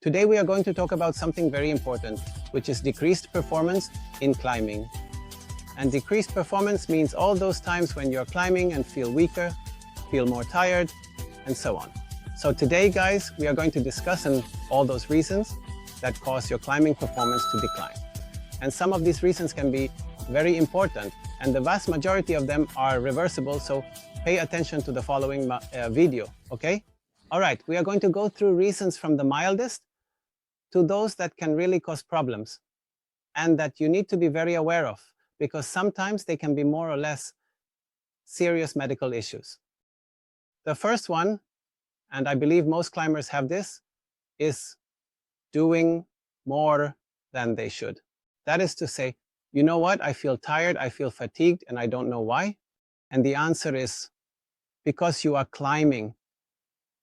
Today we are going to talk about something very important, which is decreased performance in climbing. And decreased performance means all those times when you're climbing and feel weaker, feel more tired, and so on. So today, guys, we are going to discuss all those reasons that cause your climbing performance to decline. And some of these reasons can be very important, and the vast majority of them are reversible, so pay attention to the following video, okay? All right, we are going to go through reasons from the mildest to those that can really cause problems and that you need to be very aware of, because sometimes they can be more or less serious medical issues. The first one, and I believe most climbers have this, is doing more than they should. That is to say, you know what, I feel tired, I feel fatigued, and I don't know why. And the answer is because you are climbing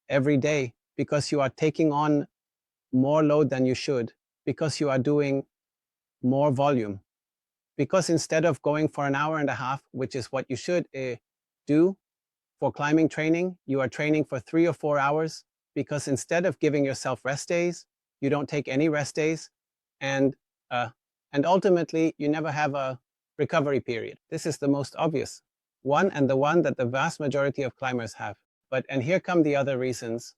every day, because you are taking on more load than you should, because you are doing more volume. Because instead of going for an hour and a half, which is what you should do for climbing training, you are training for 3 or 4 hours, because instead of giving yourself rest days, you don't take any rest days, and ultimately you never have a recovery period. This is the most obvious one, and the one that the vast majority of climbers have. And here come the other reasons.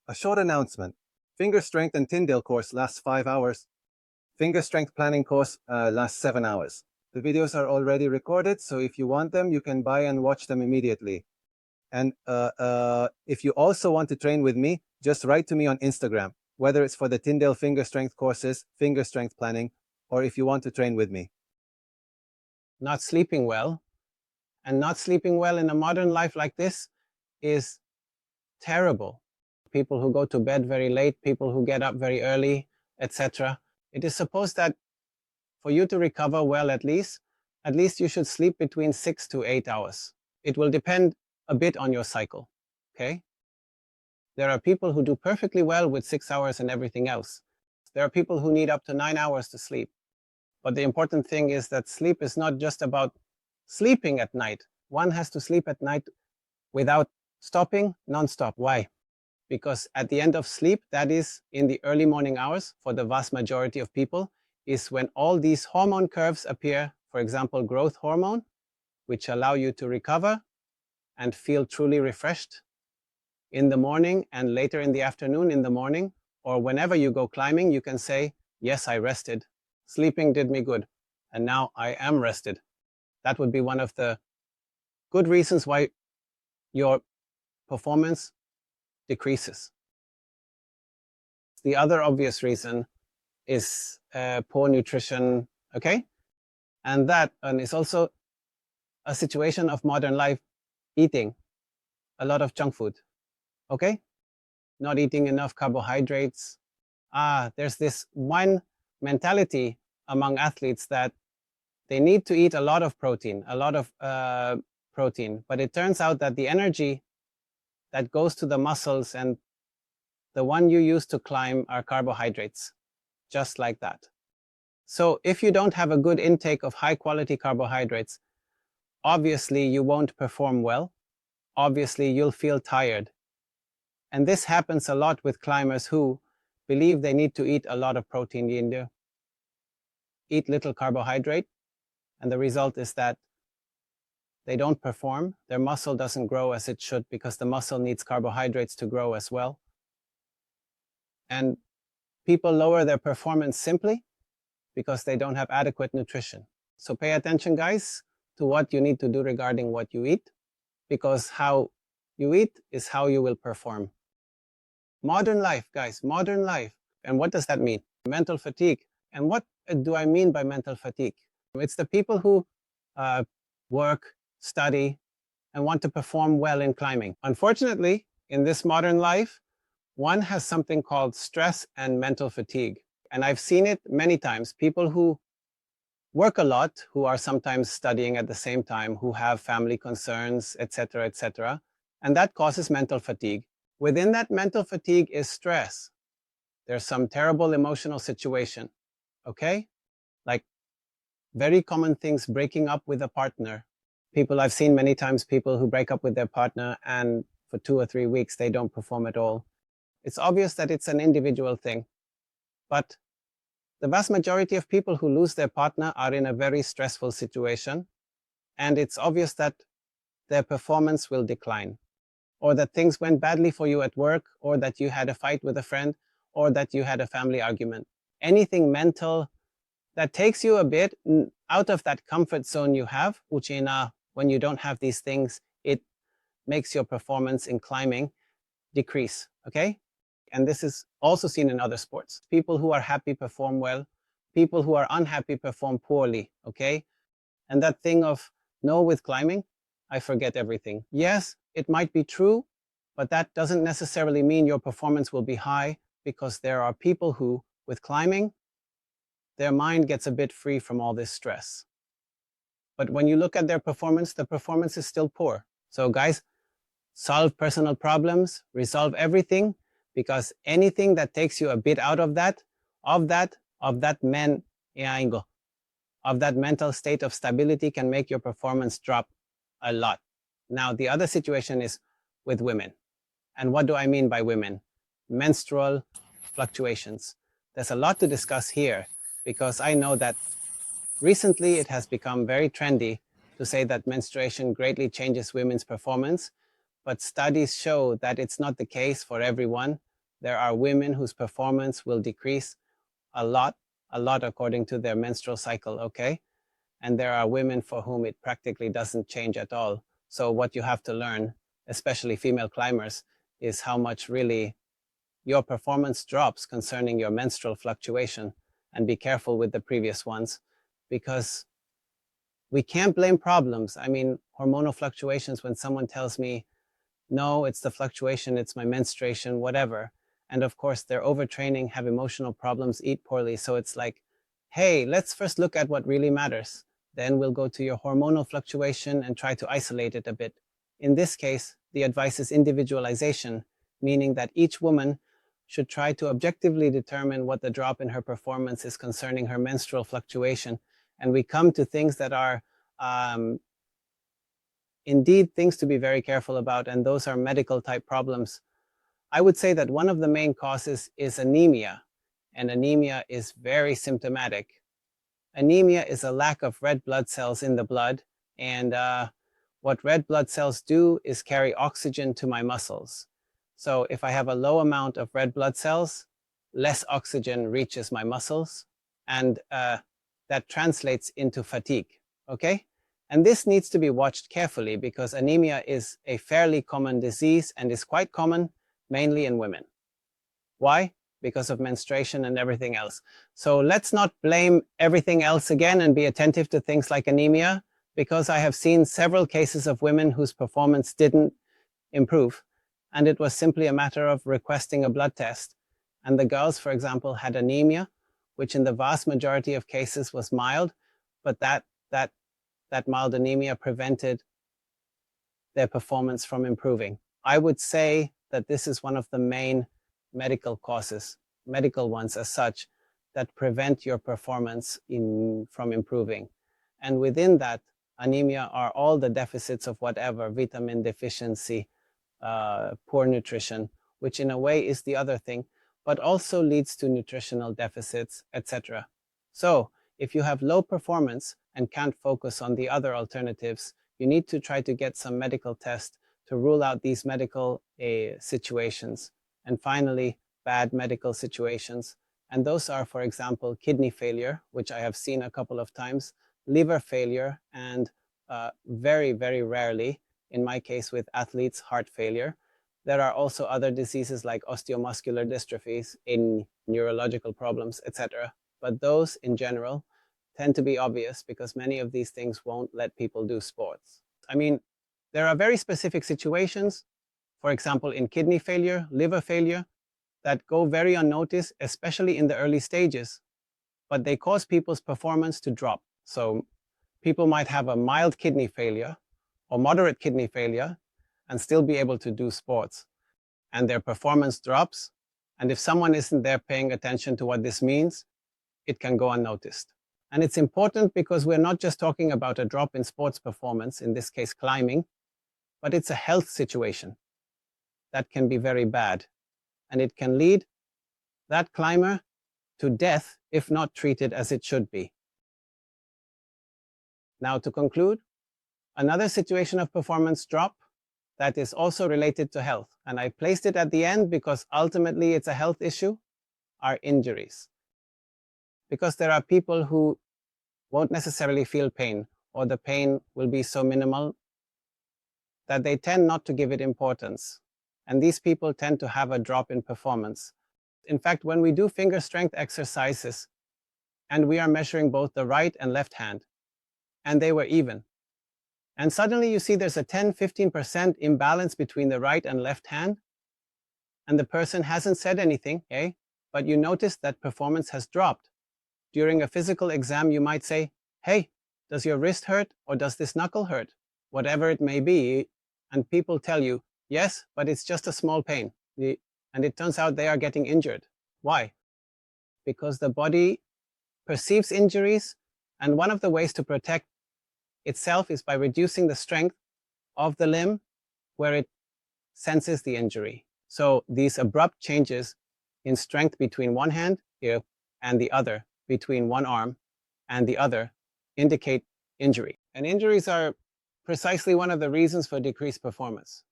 A short announcement. Finger strength and Tindeq course lasts 5 hours. Finger strength planning course lasts 7 hours. The videos are already recorded, so if you want them, you can buy and watch them immediately. And if you also want to train with me, just write to me on Instagram, whether it's for the Tindeq finger strength courses, finger strength planning, or if you want to train with me. Not sleeping well, and not sleeping well in a modern life like this is terrible. People who go to bed very late, people who get up very early, etc. It is supposed that for you to recover well, at least you should sleep between 6 to 8 hours. It will depend a bit on your cycle, okay? There are people who do perfectly well with 6 hours and everything else. There are people who need up to 9 hours to sleep. But the important thing is that sleep is not just about sleeping at night. One has to sleep at night without stopping, non-stop. Why? Because at the end of sleep, that is in the early morning hours, for the vast majority of people, is when all these hormone curves appear, for example, growth hormone, which allow you to recover and feel truly refreshed in the morning and later in the afternoon, in the morning, or whenever you go climbing, you can say, yes, I rested. Sleeping did me good, and now I am rested. That would be one of the good reasons why your performance decreases. The other obvious reason is poor nutrition, okay? And that is also a situation of modern life, eating a lot of junk food, okay? Not eating enough carbohydrates. There's this one mentality among athletes that they need to eat a lot of protein, but it turns out that the energy that goes to the muscles and the one you use to climb are carbohydrates, just like that. So if you don't have a good intake of high quality carbohydrates, obviously you won't perform well. Obviously you'll feel tired. And this happens a lot with climbers who believe they need to eat a lot of protein in there, eat little carbohydrate, and the result is that they don't perform. Their muscle doesn't grow as it should, because the muscle needs carbohydrates to grow as well. And people lower their performance simply because they don't have adequate nutrition. So pay attention, guys, to what you need to do regarding what you eat, because how you eat is how you will perform. Modern life, guys, modern life. And what does that mean? Mental fatigue. And what do I mean by mental fatigue? It's the people who work, study, and want to perform well in climbing. Unfortunately, in this modern life, one has something called stress and mental fatigue. And I've seen it many times. People who work a lot, who are sometimes studying at the same time, who have family concerns, etc., etc., and that causes mental fatigue. Within that mental fatigue is stress. There's some terrible emotional situation, okay? Like very common things, breaking up with a partner. I've seen many times people who break up with their partner and for 2 or 3 weeks they don't perform at all. It's obvious that it's an individual thing. But the vast majority of people who lose their partner are in a very stressful situation, and it's obvious that their performance will decline, or that things went badly for you at work, or that you had a fight with a friend, or that you had a family argument. Anything mental that takes you a bit out of that comfort zone you have, uchina, when you don't have these things, it makes your performance in climbing decrease, okay? And this is also seen in other sports. People who are happy perform well. People who are unhappy perform poorly, okay? And that thing of, no, with climbing, I forget everything. Yes, it might be true, but that doesn't necessarily mean your performance will be high, because there are people who, with climbing, their mind gets a bit free from all this stress. But when you look at their performance, the performance is still poor. So guys, solve personal problems, resolve everything, because anything that takes you a bit out of that mental state of stability can make your performance drop a lot. Now, the other situation is with women. And what do I mean by women? Menstrual fluctuations. There's a lot to discuss here, because I know that recently it has become very trendy to say that menstruation greatly changes women's performance, but studies show that it's not the case for everyone. There are women whose performance will decrease a lot according to their menstrual cycle, okay? And there are women for whom it practically doesn't change at all. So what you have to learn, especially female climbers, is how much really your performance drops concerning your menstrual fluctuation, and be careful with the previous ones, because we can't blame problems. I mean, hormonal fluctuations, when someone tells me, no, it's the fluctuation, it's my menstruation, whatever. And of course, they're overtraining, have emotional problems, eat poorly. So it's like, hey, let's first look at what really matters. Then we'll go to your hormonal fluctuation and try to isolate it a bit. In this case, the advice is individualization, meaning that each woman should try to objectively determine what the drop in her performance is concerning her menstrual fluctuation. And we come to things that are indeed things to be very careful about, and those are medical type problems. I would say that one of the main causes is anemia, and anemia is very symptomatic. Anemia is a lack of red blood cells in the blood, and what red blood cells do is carry oxygen to my muscles. So if I have a low amount of red blood cells, less oxygen reaches my muscles, and that translates into fatigue, okay? And this needs to be watched carefully, because anemia is a fairly common disease and is quite common mainly in women. Why? Because of menstruation and everything else. So let's not blame everything else again and be attentive to things like anemia, because I have seen several cases of women whose performance didn't improve, and it was simply a matter of requesting a blood test. And the girls, for example, had anemia, which in the vast majority of cases was mild, but that mild anemia prevented their performance from improving. I would say that this is one of the main medical causes, medical ones as such, that prevent your performance from improving. And within that, anemia are all the deficits of whatever, vitamin deficiency, poor nutrition, which in a way is the other thing, but also leads to nutritional deficits, etc. So if you have low performance and can't focus on the other alternatives, you need to try to get some medical test to rule out these medical situations. And finally, bad medical situations. And those are, for example, kidney failure, which I have seen a couple of times, liver failure, and very, very rarely, in my case with athletes, heart failure. There are also other diseases like osteomuscular dystrophies, in neurological problems, etc. But those in general tend to be obvious, because many of these things won't let people do sports. I mean, there are very specific situations, for example, in kidney failure, liver failure, that go very unnoticed, especially in the early stages, but they cause people's performance to drop. So people might have a mild kidney failure or moderate kidney failure and still be able to do sports, and their performance drops. And if someone isn't there paying attention to what this means, it can go unnoticed. And it's important, because we're not just talking about a drop in sports performance, in this case climbing, but it's a health situation that can be very bad. And it can lead that climber to death if not treated as it should be. Now, to conclude, another situation of performance drop that is also related to health, and I placed it at the end because ultimately it's a health issue, are injuries. Because there are people who won't necessarily feel pain, or the pain will be so minimal that they tend not to give it importance. And these people tend to have a drop in performance. In fact, when we do finger strength exercises, and we are measuring both the right and left hand, and they were even, and suddenly you see there's a 10-15% imbalance between the right and left hand, and the person hasn't said anything, okay? But you notice that performance has dropped. During a physical exam, you might say, hey, does your wrist hurt or does this knuckle hurt? Whatever it may be, and people tell you, yes, but it's just a small pain. And it turns out they are getting injured. Why? Because the body perceives injuries, and one of the ways to protect itself is by reducing the strength of the limb where it senses the injury. So these abrupt changes in strength between one hand here and the other, between one arm and the other, indicate injury. And injuries are precisely one of the reasons for decreased performance.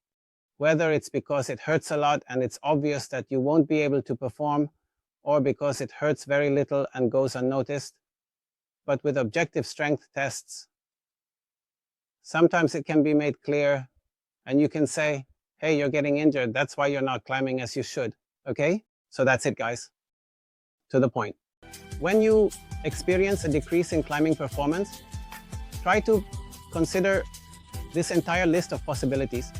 Whether it's because it hurts a lot and it's obvious that you won't be able to perform, or because it hurts very little and goes unnoticed. But with objective strength tests, sometimes it can be made clear and you can say, hey, you're getting injured. That's why you're not climbing as you should. Okay? So that's it, guys. To the point. When you experience a decrease in climbing performance, try to consider this entire list of possibilities,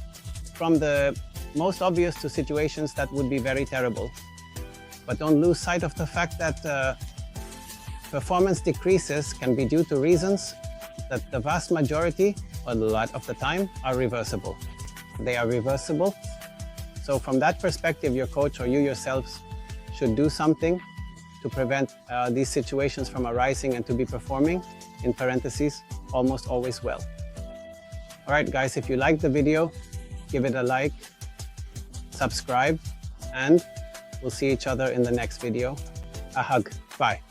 from the most obvious to situations that would be very terrible. But don't lose sight of the fact that performance decreases can be due to reasons that the vast majority, or a lot of the time, are reversible. They are reversible. So from that perspective, your coach or you yourselves should do something to prevent these situations from arising and to be performing, in parentheses, almost always well. All right, guys, if you liked the video, give it a like, subscribe, and we'll see each other in the next video. A hug. Bye.